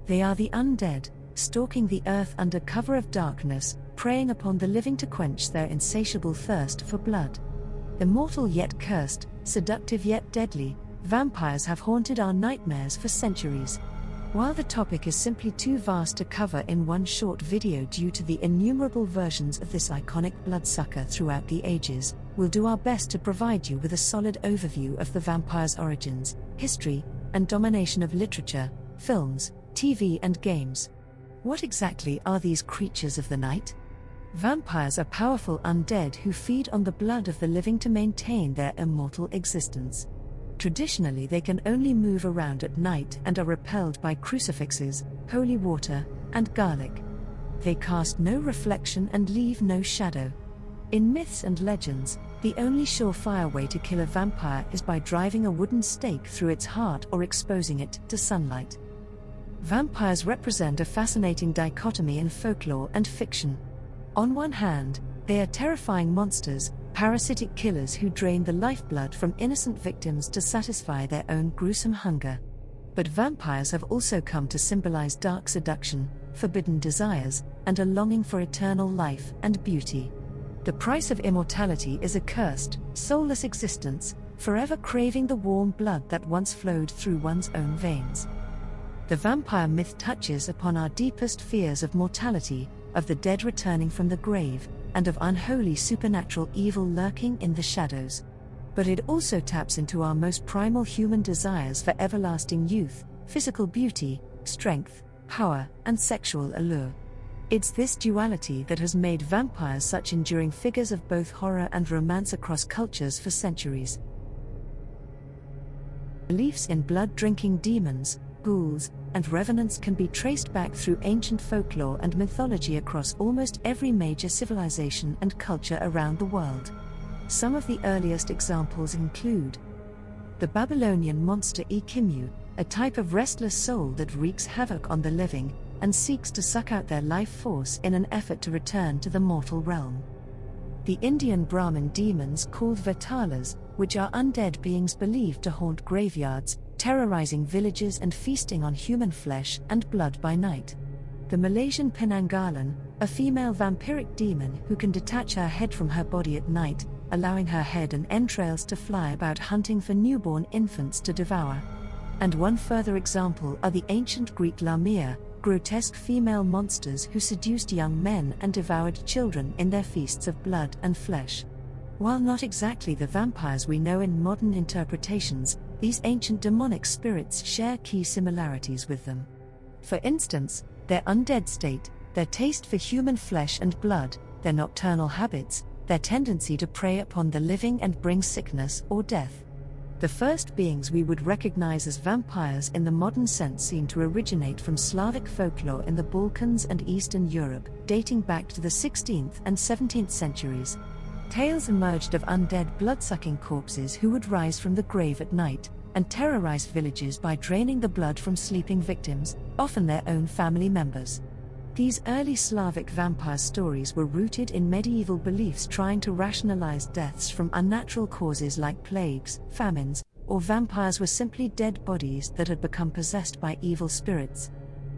They are the undead, stalking the earth under cover of darkness, preying upon the living to quench their insatiable thirst for blood. Immortal yet cursed, seductive yet deadly, vampires have haunted our nightmares for centuries. While the topic is simply too vast to cover in one short video due to the innumerable versions of this iconic bloodsucker throughout the ages, we'll do our best to provide you with a solid overview of the vampire's origins, history, and domination of literature, films, TV and games. What exactly are these creatures of the night? Vampires are powerful undead who feed on the blood of the living to maintain their immortal existence. Traditionally, they can only move around at night and are repelled by crucifixes, holy water, and garlic. They cast no reflection and leave no shadow. In myths and legends, the only surefire way to kill a vampire is by driving a wooden stake through its heart or exposing it to sunlight. Vampires represent a fascinating dichotomy in folklore and fiction. On one hand, they are terrifying monsters, parasitic killers who drain the lifeblood from innocent victims to satisfy their own gruesome hunger. But vampires have also come to symbolize dark seduction, forbidden desires, and a longing for eternal life and beauty. The price of immortality is a cursed, soulless existence, forever craving the warm blood that once flowed through one's own veins. The vampire myth touches upon our deepest fears of mortality, of the dead returning from the grave, and of unholy supernatural evil lurking in the shadows. But it also taps into our most primal human desires for everlasting youth, physical beauty, strength, power, and sexual allure. It's this duality that has made vampires such enduring figures of both horror and romance across cultures for centuries. Beliefs in blood-drinking demons, ghouls, and revenants can be traced back through ancient folklore and mythology across almost every major civilization and culture around the world. Some of the earliest examples include the Babylonian monster Echimmu, a type of restless soul that wreaks havoc on the living and seeks to suck out their life force in an effort to return to the mortal realm. The Indian Brahmin demons called Vetalas, which are undead beings believed to haunt graveyards, terrorizing villages and feasting on human flesh and blood by night. The Malaysian Penanggalan, a female vampiric demon who can detach her head from her body at night, allowing her head and entrails to fly about hunting for newborn infants to devour. And one further example are the ancient Greek Lamia, grotesque female monsters who seduced young men and devoured children in their feasts of blood and flesh. While not exactly the vampires we know in modern interpretations, these ancient demonic spirits share key similarities with them. For instance, their undead state, their taste for human flesh and blood, their nocturnal habits, their tendency to prey upon the living and bring sickness or death. The first beings we would recognize as vampires in the modern sense seem to originate from Slavic folklore in the Balkans and Eastern Europe, dating back to the 16th and 17th centuries. Tales emerged of undead blood-sucking corpses who would rise from the grave at night and terrorize villages by draining the blood from sleeping victims, often their own family members. These early Slavic vampire stories were rooted in medieval beliefs trying to rationalize deaths from unnatural causes like plagues, famines, or vampires were simply dead bodies that had become possessed by evil spirits.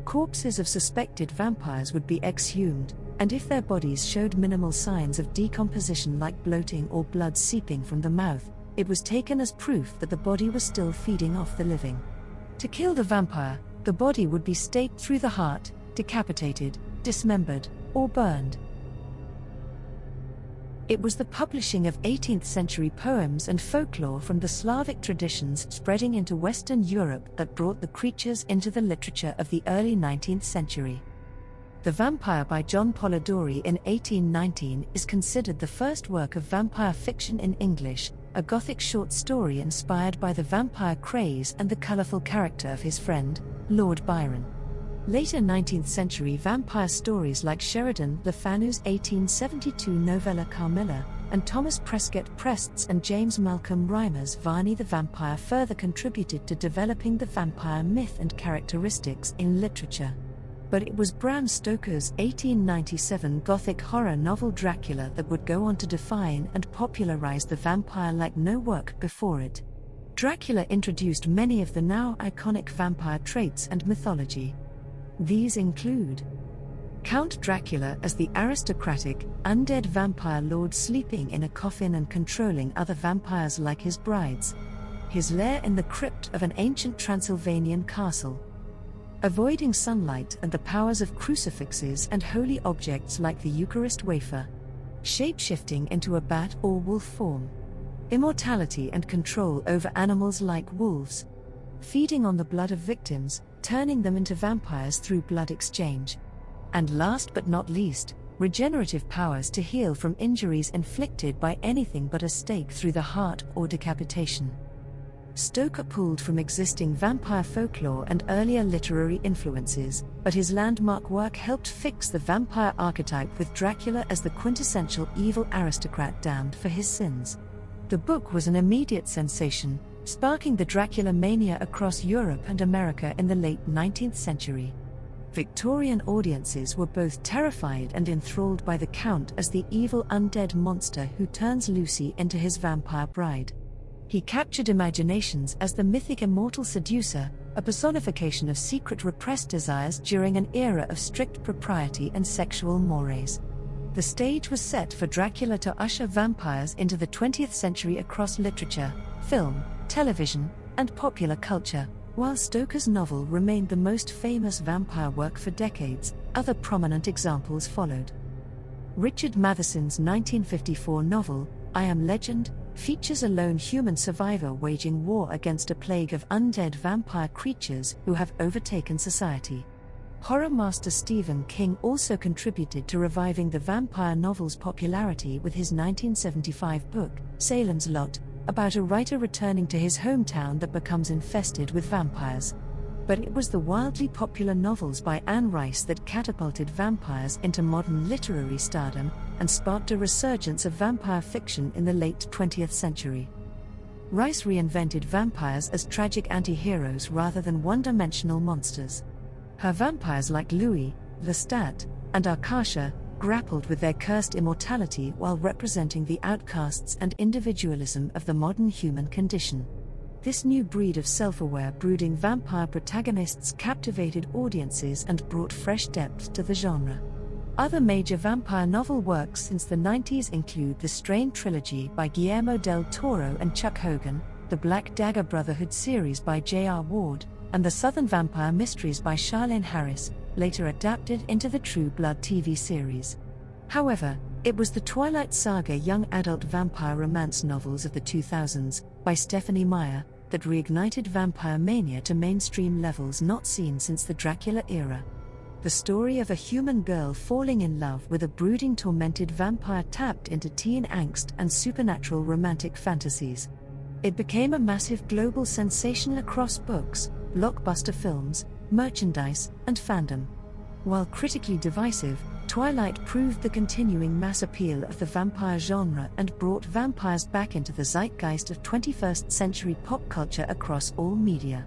Corpses of suspected vampires would be exhumed, and if their bodies showed minimal signs of decomposition like bloating or blood seeping from the mouth, it was taken as proof that the body was still feeding off the living. To kill the vampire, the body would be staked through the heart, decapitated, dismembered, or burned. It was the publishing of 18th-century poems and folklore from the Slavic traditions spreading into Western Europe that brought the creatures into the literature of the early 19th century. The Vampire by John Polidori in 1819 is considered the first work of vampire fiction in English, a Gothic short story inspired by the vampire craze and the colourful character of his friend, Lord Byron. Later 19th century vampire stories like Sheridan Le Fanu's 1872 novella Carmilla, and Thomas Prescott Prest's and James Malcolm Rymer's Varney the Vampire further contributed to developing the vampire myth and characteristics in literature. But it was Bram Stoker's 1897 Gothic horror novel Dracula that would go on to define and popularize the vampire like no work before it. Dracula introduced many of the now iconic vampire traits and mythology. These include Count Dracula as the aristocratic, undead vampire lord sleeping in a coffin and controlling other vampires like his brides. His lair in the crypt of an ancient Transylvanian castle. Avoiding sunlight and the powers of crucifixes and holy objects like the Eucharist wafer. Shape-shifting into a bat or wolf form. Immortality and control over animals like wolves. Feeding on the blood of victims, turning them into vampires through blood exchange. And last but not least, regenerative powers to heal from injuries inflicted by anything but a stake through the heart or decapitation. Stoker pulled from existing vampire folklore and earlier literary influences, but his landmark work helped fix the vampire archetype with Dracula as the quintessential evil aristocrat damned for his sins. The book was an immediate sensation, sparking the Dracula mania across Europe and America in the late 19th century. Victorian audiences were both terrified and enthralled by the Count as the evil undead monster who turns Lucy into his vampire bride. He captured imaginations as the mythic immortal seducer, a personification of secret repressed desires during an era of strict propriety and sexual mores. The stage was set for Dracula to usher vampires into the 20th century across literature, film, television, and popular culture. While Stoker's novel remained the most famous vampire work for decades, other prominent examples followed. Richard Matheson's 1954 novel, I Am Legend, features a lone human survivor waging war against a plague of undead vampire creatures who have overtaken society. Horror master Stephen King also contributed to reviving the vampire novel's popularity with his 1975 book, Salem's Lot, about a writer returning to his hometown that becomes infested with vampires. But it was the wildly popular novels by Anne Rice that catapulted vampires into modern literary stardom and sparked a resurgence of vampire fiction in the late 20th century. Rice reinvented vampires as tragic anti-heroes rather than one-dimensional monsters. Her vampires like Louis, Lestat, and Arkasha grappled with their cursed immortality while representing the outcasts and individualism of the modern human condition. This new breed of self-aware brooding vampire protagonists captivated audiences and brought fresh depth to the genre. Other major vampire novel works since the 90s include the Strain trilogy by Guillermo del Toro and Chuck Hogan, the Black Dagger Brotherhood series by J.R. Ward, and the Southern Vampire Mysteries by Charlaine Harris, later adapted into the True Blood TV series. However, it was the Twilight Saga young adult vampire romance novels of the 2000s, by Stephenie Meyer, that reignited vampire mania to mainstream levels not seen since the Dracula era. The story of a human girl falling in love with a brooding tormented vampire tapped into teen angst and supernatural romantic fantasies. It became a massive global sensation across books, blockbuster films, merchandise, and fandom. While critically divisive, Twilight proved the continuing mass appeal of the vampire genre and brought vampires back into the zeitgeist of 21st century pop culture across all media.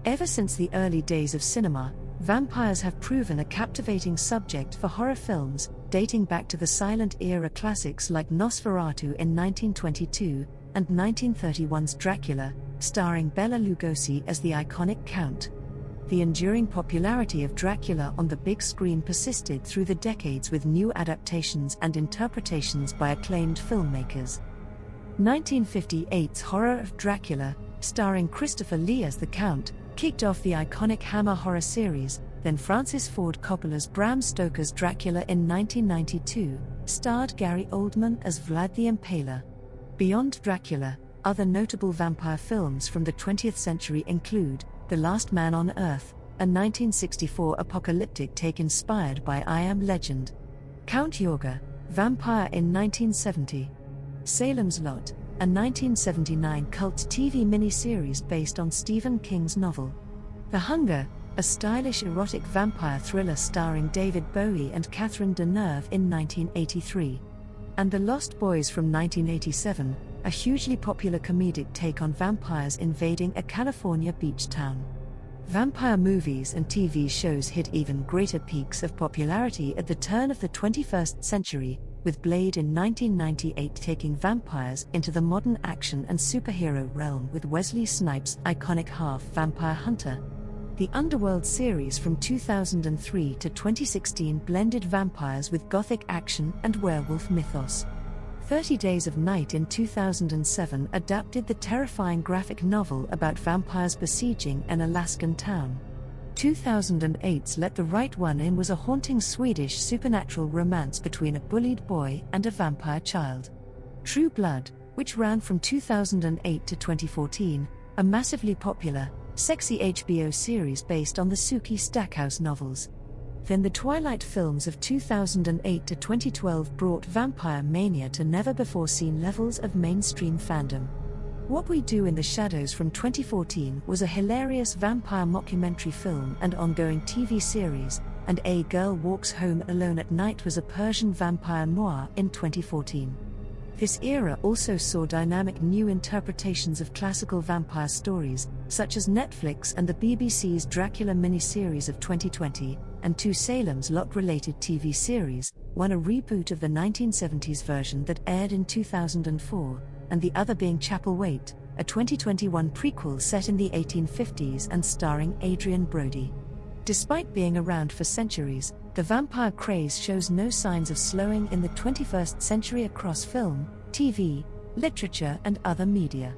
Ever since the early days of cinema, vampires have proven a captivating subject for horror films, dating back to the silent era classics like Nosferatu in 1922 and 1931's Dracula, starring Bela Lugosi as the iconic Count. The enduring popularity of Dracula on the big screen persisted through the decades with new adaptations and interpretations by acclaimed filmmakers. 1958's horror of Dracula, starring Christopher Lee as the Count, kicked off the iconic Hammer horror series. Then Francis Ford Coppola's Bram Stoker's Dracula in 1992 starred Gary Oldman as Vlad the Impaler. Beyond Dracula, other notable vampire films from the 20th century include The Last Man on Earth, a 1964 apocalyptic take inspired by I Am Legend. Count Yorga, Vampire in 1970. Salem's Lot, a 1979 cult TV miniseries based on Stephen King's novel. The Hunger, a stylish erotic vampire thriller starring David Bowie and Catherine Deneuve in 1983. And The Lost Boys from 1987, a hugely popular comedic take on vampires invading a California beach town. Vampire movies and TV shows hit even greater peaks of popularity at the turn of the 21st century, with Blade in 1998 taking vampires into the modern action and superhero realm with Wesley Snipes' iconic half-vampire hunter. The Underworld series from 2003 to 2016 blended vampires with gothic action and werewolf mythos. 30 Days of Night in 2007 adapted the terrifying graphic novel about vampires besieging an Alaskan town. 2008's Let the Right One In was a haunting Swedish supernatural romance between a bullied boy and a vampire child. True Blood, which ran from 2008 to 2014, a massively popular, sexy HBO series based on the Sookie Stackhouse novels. Then the Twilight films of 2008 to 2012 brought vampire mania to never-before-seen levels of mainstream fandom. What We Do in the Shadows from 2014 was a hilarious vampire mockumentary film and ongoing TV series, and A Girl Walks Home Alone at Night was a Persian vampire noir in 2014. This era also saw dynamic new interpretations of classical vampire stories, such as Netflix and the BBC's Dracula miniseries of 2020, and two Salem's Lot-related TV series, one a reboot of the 1970s version that aired in 2004, and the other being Chapel Waite, a 2021 prequel set in the 1850s and starring Adrian Brody. Despite being around for centuries, the vampire craze shows no signs of slowing in the 21st century across film, TV, literature and other media.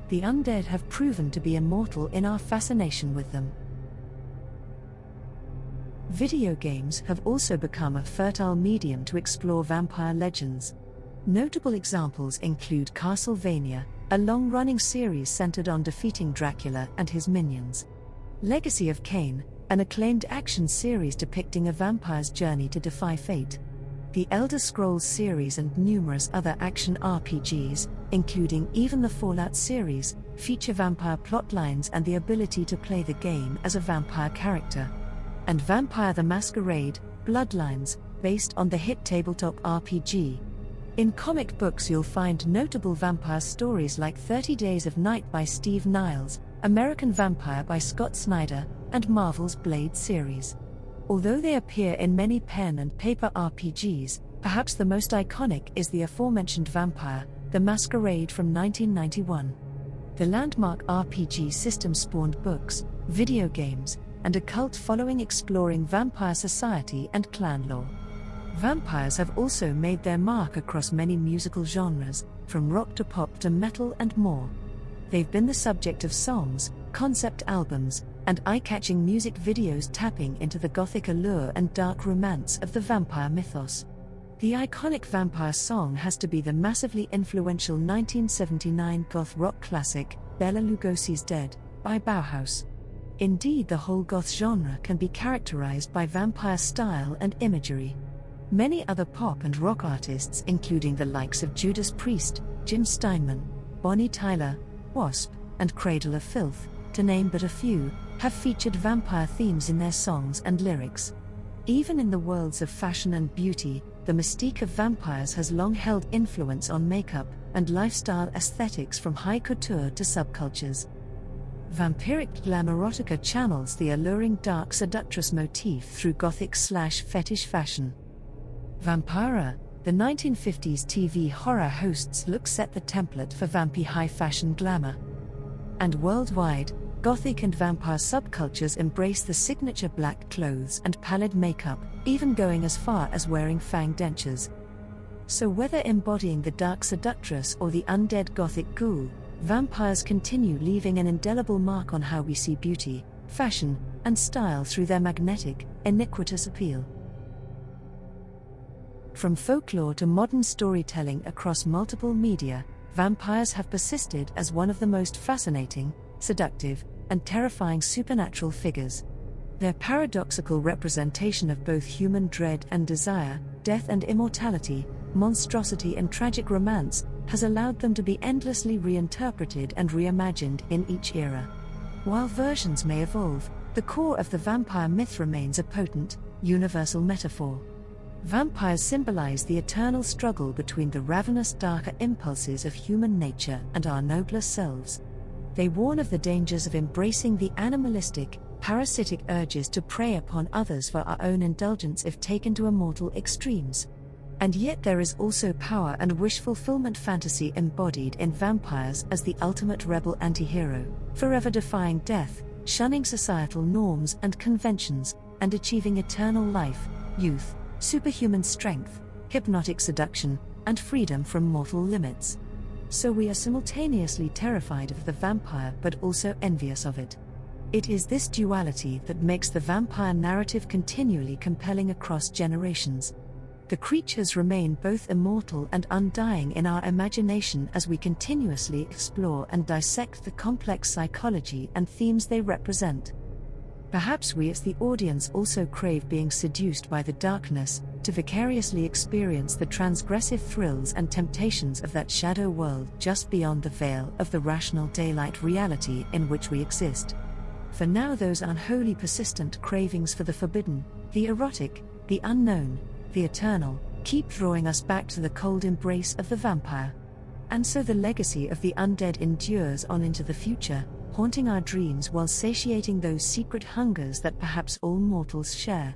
The undead have proven to be immortal in our fascination with them. Video games have also become a fertile medium to explore vampire legends. Notable examples include Castlevania, a long-running series centered on defeating Dracula and his minions. Legacy of Kain, an acclaimed action series depicting a vampire's journey to defy fate. The Elder Scrolls series and numerous other action RPGs, including even the Fallout series, feature vampire plotlines and the ability to play the game as a vampire character. And Vampire the Masquerade, Bloodlines, based on the hit tabletop RPG. In comic books you'll find notable vampire stories like 30 Days of Night by Steve Niles, American Vampire by Scott Snyder, and Marvel's Blade series. Although they appear in many pen and paper RPGs, perhaps the most iconic is the aforementioned Vampire, the Masquerade from 1991. The landmark RPG system spawned books, video games, and a cult following exploring vampire society and clan lore. Vampires have also made their mark across many musical genres, from rock to pop to metal and more. They've been the subject of songs, concept albums, and eye-catching music videos tapping into the gothic allure and dark romance of the vampire mythos. The iconic vampire song has to be the massively influential 1979 goth rock classic, Bela Lugosi's Dead, by Bauhaus. Indeed, the whole goth genre can be characterized by vampire style and imagery. Many other pop and rock artists, including the likes of Judas Priest, Jim Steinman, Bonnie Tyler, Wasp, and Cradle of Filth, to name but a few, have featured vampire themes in their songs and lyrics. Even in the worlds of fashion and beauty, the mystique of vampires has long held influence on makeup and lifestyle aesthetics from high couture to subcultures. Vampiric glamorotica channels the alluring dark seductress motif through gothic/fetish fashion. Vampira, the 1950s TV horror host's look set the template for vampy high-fashion glamour. And worldwide, gothic and vampire subcultures embrace the signature black clothes and pallid makeup, even going as far as wearing fang dentures. So whether embodying the dark seductress or the undead gothic ghoul, vampires continue leaving an indelible mark on how we see beauty, fashion, and style through their magnetic, iniquitous appeal. From folklore to modern storytelling across multiple media, vampires have persisted as one of the most fascinating, seductive, and terrifying supernatural figures. Their paradoxical representation of both human dread and desire, death and immortality, monstrosity and tragic romance, has allowed them to be endlessly reinterpreted and reimagined in each era. While versions may evolve, the core of the vampire myth remains a potent, universal metaphor. Vampires symbolize the eternal struggle between the ravenous darker impulses of human nature and our nobler selves. They warn of the dangers of embracing the animalistic, parasitic urges to prey upon others for our own indulgence if taken to immortal extremes. And yet there is also power and wish-fulfillment fantasy embodied in vampires as the ultimate rebel anti-hero, forever defying death, shunning societal norms and conventions, and achieving eternal life, youth, superhuman strength, hypnotic seduction, and freedom from mortal limits. So we are simultaneously terrified of the vampire but also envious of it. It is this duality that makes the vampire narrative continually compelling across generations. The creatures remain both immortal and undying in our imagination as we continuously explore and dissect the complex psychology and themes they represent. Perhaps we as the audience also crave being seduced by the darkness, to vicariously experience the transgressive thrills and temptations of that shadow world just beyond the veil of the rational daylight reality in which we exist. For now, those unholy persistent cravings for the forbidden, the erotic, the unknown, the eternal, keep drawing us back to the cold embrace of the vampire. And so the legacy of the undead endures on into the future, haunting our dreams while satiating those secret hungers that perhaps all mortals share.